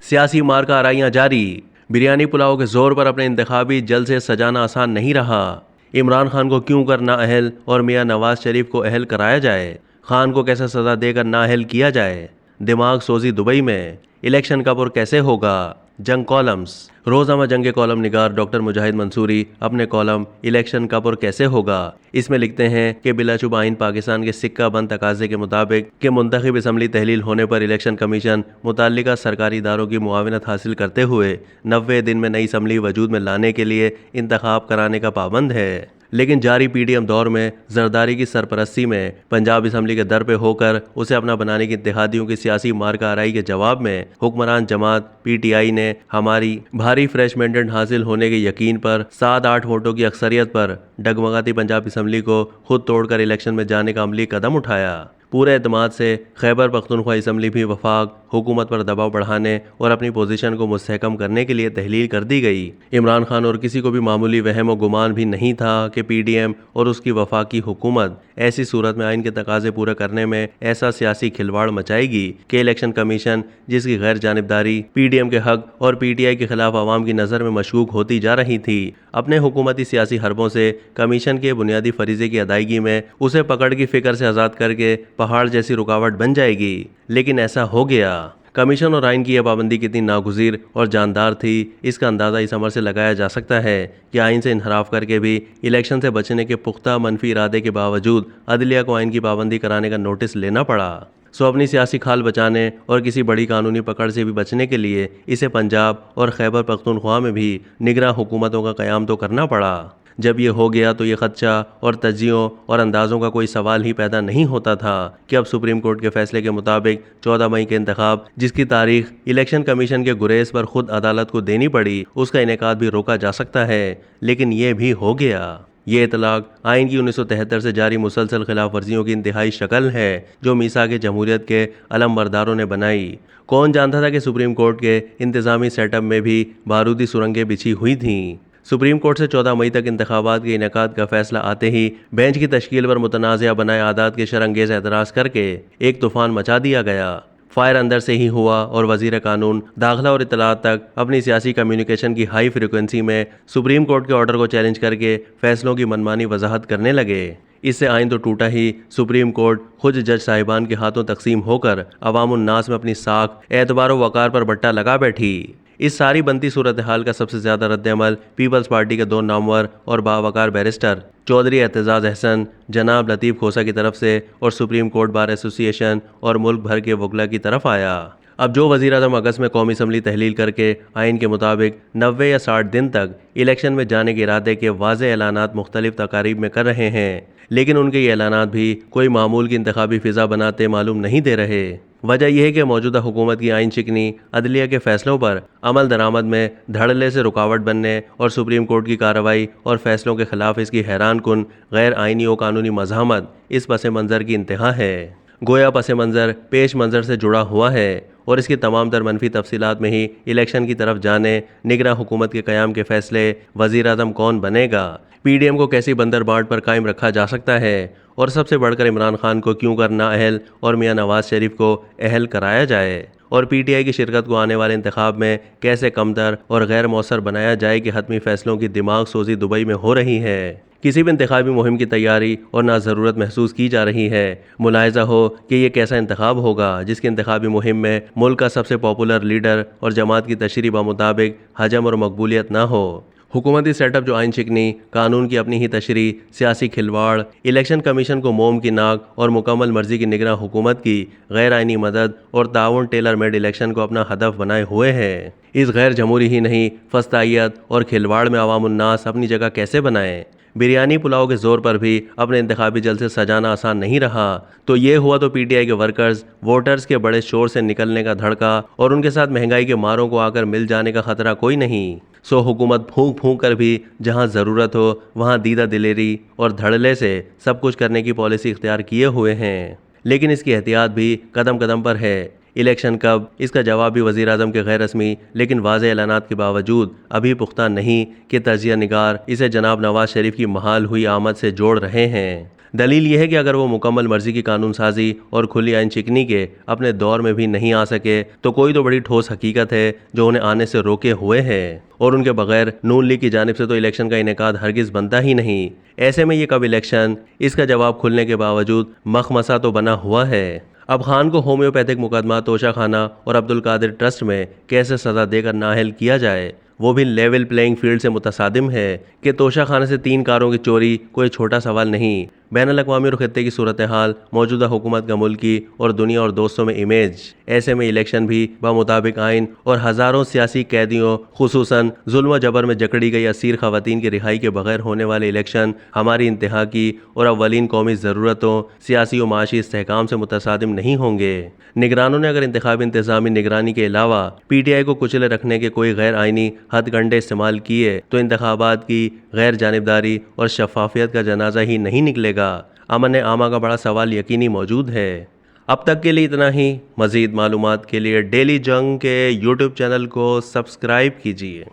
सियासी मार्का आराइयां जारी। बिरयानी पुलाव के जोर पर अपने इंतखाबी जल्द से सजाना आसान नहीं रहा। इमरान खान को क्यों कर नाअहल और मियां नवाज शरीफ को अहल कराया जाए। खान को कैसे सजा देकर नाअहल किया जाए। दिमाग सोजी दुबई में। इलेक्शन कब और कैसे होगा। जंग कॉलम्स। रोज़नामा जंग के कॉलम निगार डॉक्टर मुजाहिद मंसूरी अपने कॉलम इलेक्शन कब और कैसे होगा इसमें लिखते हैं कि बिलाशुबा आइन पाकिस्तान के सिक्का बंद तकाजे के मुताबिक कि मुंतखब असम्बली तहलील होने पर इलेक्शन कमीशन मुतल्लिका सरकारी इदारों की मुआवनत हासिल करते हुए 90 दिन में नई असम्बली वजूद में लाने के लिए इंतखाब कराने का पाबंद है। लेकिन जारी पीडीएम दौर में जरदारी की सरपरस्ती में पंजाब असम्बली के दर पे होकर उसे अपना बनाने की इत्तेहादियों की सियासी मार्का आराई के जवाब में हुक्मरान जमात पीटीआई ने हमारी भारी फ्रेश मैंडेट हासिल होने के यकीन पर 7-8 वोटों की अक्सरियत पर डगमगाती पंजाब असम्बली को खुद तोड़कर इलेक्शन में जाने का अमली कदम उठाया। पूरे एतमाद से खैबर पख्तूनख्वा असम्बली भी वफाक हुकूमत पर दबाव बढ़ाने और अपनी पोजीशन को मुस्तहकम करने के लिए तहलील कर दी गई। इमरान खान और किसी को भी मामूली वहम और गुमान भी नहीं था कि पीडीएम और उसकी वफाकी हुकूमत ऐसी सूरत में आइन के तकाजे पूरे करने में ऐसा सियासी खिलवाड़ मचाएगी कि इलेक्शन कमीशन जिसकी गैर जानिबदारी पीडीएम के हक और पीटीआई के खिलाफ आवाम की नज़र में मशकूक होती जा रही थी, अपने हुकूमती सियासी हरबों से कमीशन के बुनियादी फरीजे की अदायगी में उसे पकड़ की फिक्र से आज़ाद करके पहाड़ जैसी रुकावट बन जाएगी। लेकिन ऐसा हो गया। कमीशन और आइन की यह पाबंदी कितनी नागुज़ीर और जानदार थी इसका अंदाज़ा इस अमर से लगाया जा सकता है कि आइन से इनहराफ करके भी इलेक्शन से बचने के पुख्ता मनफी इरादे के बावजूद अदलिया को आइन की पाबंदी कराने का नोटिस लेना पड़ा। अपनी सियासी खाल बचाने और किसी बड़ी कानूनी पकड़ से भी बचने के लिए इसे पंजाब और खैबर पख्तूनख्वा में भी निगरां हुकूमतों का क़याम तो करना पड़ा। जब ये हो गया तो ये खदशा और तज्जियों और अंदाज़ों का कोई सवाल ही पैदा नहीं होता था कि अब सुप्रीम कोर्ट के फैसले के मुताबिक 14 मई के इंतखाब जिसकी तारीख इलेक्शन कमीशन के गुरेज पर खुद अदालत को देनी पड़ी उसका इनेकाद भी रोका जा सकता है। लेकिन ये भी हो गया। ये इतलाक आइन की 1973 से जारी मुसलसल खिलाफ वर्जियों की इंतहाई शक्ल है जो मीसा के जमहूरियत के अलमबरदारों ने बनाई। कौन जानता था कि सुप्रीम कोर्ट के इंतजामी सेटअप में भी बारूदी सुरंगें बिछी हुई थीं। सुप्रीम कोर्ट से 14 मई तक इंतखाबात के इनेकाद का फैसला आते ही बेंच की तश्कील पर मुतनाज़ा बनाए आदात के शरंगेज़ एतराज़ करके एक तूफ़ान मचा दिया गया। फायर अंदर से ही हुआ और वज़ीर कानून दाखिला और इत्तलात तक अपनी सियासी कम्युनिकेशन की हाई फ्रिक्वेंसी में सुप्रीम कोर्ट के ऑर्डर को चैलेंज करके फैसलों की मनमानी वजाहत करने लगे। इससे आइन तो टूटा ही सुप्रीम कोर्ट खुद जज साहिबान के हाथों तकसीम होकर अवामुन्नास में अपनी साख एतबार व वक़ार पर बट्टा लगा बैठी। इस सारी बनती सूरत हाल का सबसे ज़्यादा रद्द-ए-अमल पीपल्स पार्टी के दो नामवर और बावकार बैरिस्टर चौधरी एतजाज़ अहसन जनाब लतीफ़ खोसा की तरफ से और सुप्रीम कोर्ट बार एसोसिएशन और मुल्क भर के वकला की तरफ आया। अब जो वज़ीर आज़म अगस्त में कौमी असम्बली तहलील करके आइन के मुताबिक 90 या 60 दिन तक इलेक्शन में जाने के इरादे के वाज़े ऐलानात मुख्तलिफ तकारीब में कर रहे हैं, लेकिन उनके ये ऐलानात भी कोई मामूल की इंतखाबी फ़िज़ा बनाते मालूम नहीं दे रहे। वजह यह है कि मौजूदा हुकूमत की आइन शिकनी अदलिया के फैसलों पर अमल दरामद में धड़ल्ले से रुकावट बनने और सुप्रीम कोर्ट की कार्रवाई और फैसलों के खिलाफ इसकी हैरान कुन गैर आइनी और कानूनी मज़ाहमत इस पस मंज़र की इंतहा है। गोया पस मंज़र पेश मंज़र से जुड़ा हुआ है और इसकी तमाम तर मनफी तफसीलात में ही इलेक्शन की तरफ जाने, निगरां हुकूमत के क़याम के फैसले, वज़ीर आज़म कौन बनेगा, पीडीएम को कैसी बंदर बांट पर कायम रखा जा सकता है और सबसे बढ़कर इमरान खान को क्यों कर नाअहल और मियां नवाज शरीफ को अहल कराया जाए और पीटीआई की शिरकत को आने वाले इंतखाब में कैसे कमतर और गैर मौसर बनाया जाए कि हतमी फैसलों की दिमाग सोजी दुबई में हो रही है। किसी भी इंतखाबी मुहिम की तैयारी और ना ज़रूरत महसूस की जा रही है। मुलाहिज़ा हो कि ये कैसा इंतखाब होगा जिसकी इंतखाबी मुहिम में मुल्क का सबसे पॉपुलर लीडर और जमात की तशरीह मुताबिक हजम और मकबूलियत ना हो। हुकूमती सेटअप जो आइन शिकनी, कानून की अपनी ही तशरीह, सियासी खिलवाड़, इलेक्शन कमीशन को मोम की नाक और मुकम्मल मर्जी की निगरां हुकूमत की गैर आइनी मदद और ताउन टेलर मेड इलेक्शन को अपना हदफ बनाए हुए हैं। इस गैर जमहूरी ही नहीं फस्तायत और खिलवाड़ में अवामुन्नास अपनी जगह कैसे बनाएं। बिरयानी पुलाव के जोर पर भी अपने इंतखाबी जलसे सजाना आसान नहीं रहा। तो ये हुआ तो पीटीआई के वर्कर्स वोटर्स के बड़े शोर से निकलने का धड़का और उनके साथ महंगाई के मारों को आकर मिल जाने का खतरा कोई नहीं। हुकूमत फूंक फूंक कर भी जहां ज़रूरत हो वहां दीदा दिलेरी और धड़ल्ले से सब कुछ करने की पॉलिसी इख्तियार किए हुए हैं, लेकिन इसकी एहतियात भी कदम कदम पर है। इलेक्शन कब, इसका जवाब भी वज़ीर आज़म के गैर रस्मी लेकिन वाज़े ऐलानात के बावजूद अभी पुख्ता नहीं कि तजिया निगार इसे जनाब नवाज शरीफ की महाल हुई आमद से जोड़ रहे हैं। दलील यह है कि अगर वो मुकम्मल मर्जी की कानून साजी और खुली आइन चिकनी के अपने दौर में भी नहीं आ सके तो कोई तो बड़ी ठोस हकीकत है जो उन्हें आने से रोके हुए है, और उनके बगैर नून लीग की जानिब से तो इलेक्शन का इनेकाद हरगिज बनता ही नहीं। ऐसे में ये कब इलेक्शन, इसका जवाब खुलने के बावजूद मखमसा तो बना हुआ है। अब खान को होम्योपैथिक मुकदमा तोशा खाना और अब्दुल कादिर ट्रस्ट में कैसे सजा देकर नाअहल किया जाए, वो भी लेवल प्लेइंग फील्ड से मुतसादिम है कि तोशा खाना से 3 कारों की चोरी कोई छोटा सवाल नहीं। बैनुल-अक़वामी और खित्ते की सूरत हाल, मौजूदा हुकूमत का मुल्की और दुनिया और दोस्तों में इमेज, ऐसे में इलेक्शन भी बामुताबिक आइन और हज़ारों सियासी कैदियों खुसूसन जुल्म जबर में जकड़ी गई असीर खवातीन की रिहाई के बगैर होने वाले इलेक्शन हमारी इंतहा की और अव्वलीन कौमी ज़रूरतों, सियासी और माशी इस्तेहकाम से मुतसादिम नहीं होंगे। निगरानों ने अगर इंतखाबी इंतज़ामी निगरानी के अलावा PTI को कुचले रखने के कोई गैर आइनी हथकंडे इस्तेमाल किए तो इंतखाबात की गैर जानिबदारी और शफाफियत का जनाजा ही नहीं निकलेगा। अमन आमा का बड़ा सवाल यकीनी मौजूद है। अब तक के लिए इतना ही। मज़ीद मालूमात के लिए डेली जंग के YouTube चैनल को सब्सक्राइब कीजिए।